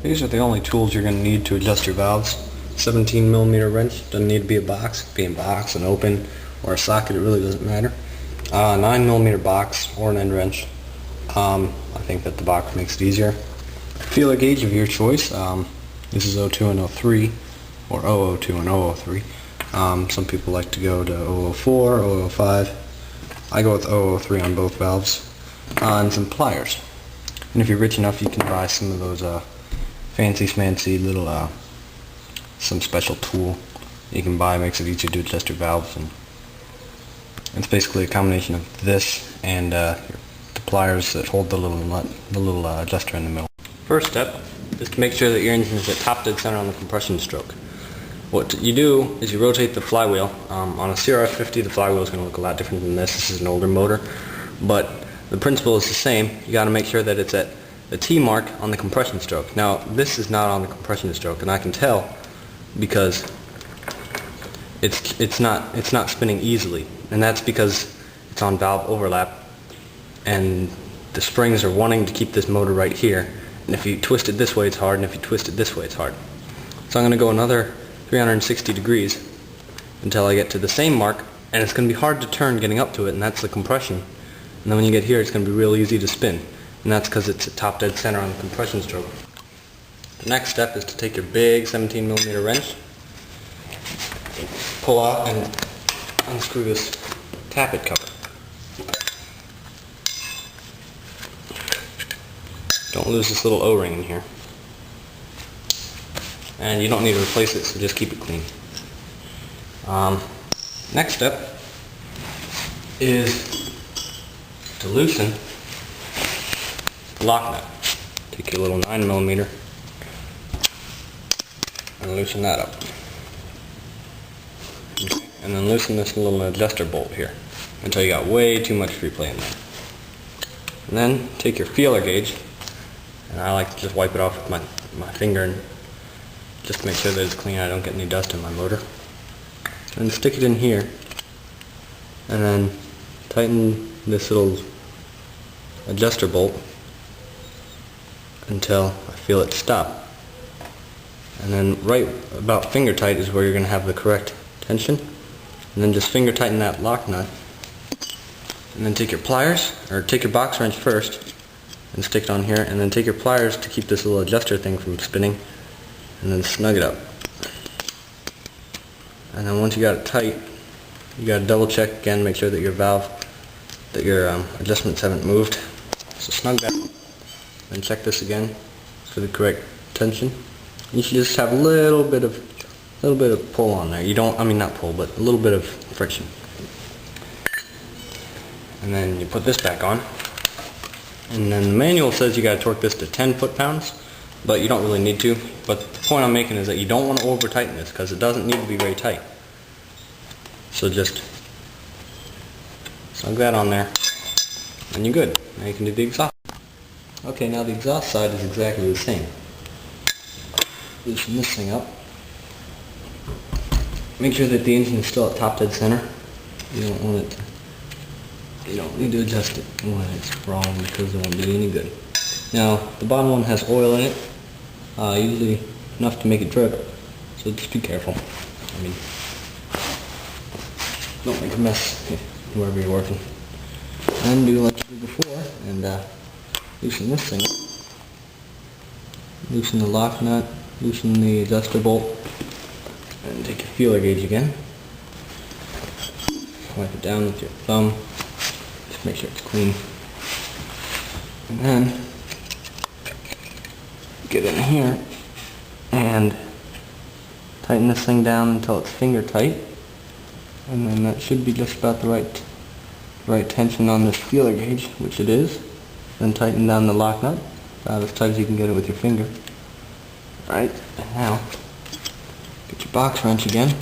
These are the only tools you're going to need to adjust your valves. 17mm wrench, doesn't need to be a box, be a box, an open, or a socket, it really doesn't matter. 9mm box or an end wrench. I think that the box makes it easier. Feeler gauge of your choice. This is 02 and 03, or 002 and 003. Some people like to go to 004, 005. I go with 003 on both valves. And some pliers. And if you're rich enough, you can buy some of those fancy schmancy little some special tool you can buy. Makes it easier to adjust your valves, and it's basically a combination of this and the pliers that hold the little nut, the little adjuster in the middle. First step is to make sure that your engine is at top dead center on the compression stroke. What you do is you rotate the flywheel. On a CRF50, the flywheel is going to look a lot different than this. This is an older motor, but the principle is the same. You got to make sure that it's at the T mark on the compression stroke. Now, this is not on the compression stroke, and I can tell because it's not spinning easily, and that's because it's on valve overlap, and the springs are wanting to keep this motor right here. And if you twist it this way, it's hard, and if you twist it this way, it's hard. So I'm going to go another 360 degrees until I get to the same mark, and it's going to be hard to turn getting up to it, and that's the compression. And then when you get here, it's going to be real easy to spin, and that's because it's at top dead center on the compression stroke. The next step is to take your big 17mm wrench, pull out and unscrew this tappet cover. Don't lose this little O-ring in here. And you don't need to replace it, so just keep it clean. Next step is to loosen the lock nut. Take your little 9mm and loosen that up. Okay. And then loosen this little adjuster bolt here until you got way too much free play in there. And then take your feeler gauge, and I like to just wipe it off with my finger and just to make sure that it's clean. I don't get any dust in my motor. And stick it in here, and then tighten this little adjuster bolt until I feel it stop. And then right about finger tight is where you're going to have the correct tension. And then just finger tighten that lock nut. And then take your pliers, or take your box wrench first and stick it on here, and then take your pliers to keep this little adjuster thing from spinning, and then snug it up. And then once you got it tight, you got to double check again, make sure that your valve, that your adjustments haven't moved. So snug that, then check this again for the correct tension. You should just have a little bit of pull on there. You don't, I mean not pull, but a little bit of friction. And then you put this back on. And then the manual says you got to torque this to 10 foot-pounds, but you don't really need to. But the point I'm making is that you don't want to over tighten this because it doesn't need to be very tight. So just snug that on there, and you're good. Now you can do the exhaust. Okay, now the exhaust side is exactly the same. Loosen this thing up. Make sure that the engine is still at top dead center. You don't want it to, you don't need to adjust it when it's wrong because it won't do any good. Now, the bottom one has oil in it, usually enough to make it drip, so just be careful. I mean, don't make a mess wherever you're working. And do like you did before, and loosen this thing up. Loosen the lock nut, loosen the adjuster bolt, and take your feeler gauge again. Wipe it down with your thumb, just make sure it's clean. And then get in here and tighten this thing down until it's finger tight, and then that should be just about the right tension on this feeler gauge, which it is. Then tighten down the lock nut about as tight as you can get it with your finger. Alright, and now get your box wrench again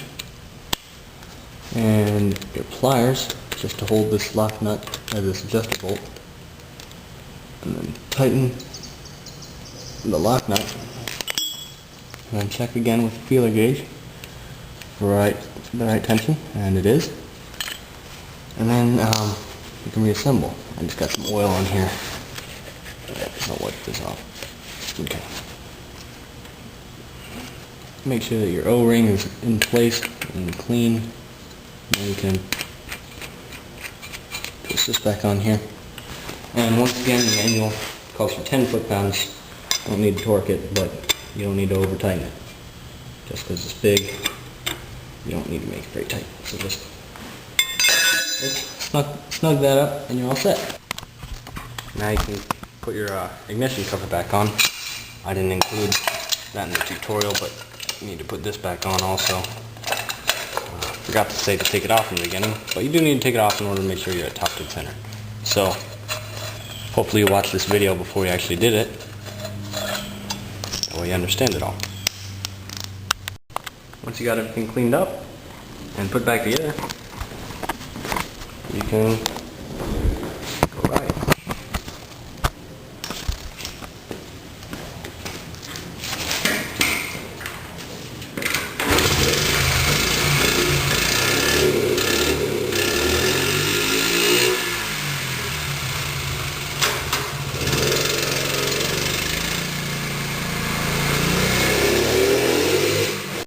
and your pliers just to hold this lock nut or this adjuster bolt, and then tighten the lock nut, and then check again with the feeler gauge for the right tension, and it is. And then you can reassemble. I just got some oil on here. I'll wipe this off. Okay. make sure that your O-ring is in place and clean. Then you can twist this back on here. And once again, the manual calls for 10 foot-pounds. Don't need to torque it, but you don't need to over-tighten it. Just because it's big, you don't need to make it very tight. So just snug that up and you're all set. Now you can put your ignition cover back on. I didn't include that in the tutorial, but you need to put this back on also. Forgot to say to take it off in the beginning, but you do need to take it off in order to make sure you're at top dead center. So, hopefully you watched this video before you actually did it. That way you understand it all. Once you got everything cleaned up and put back together, you can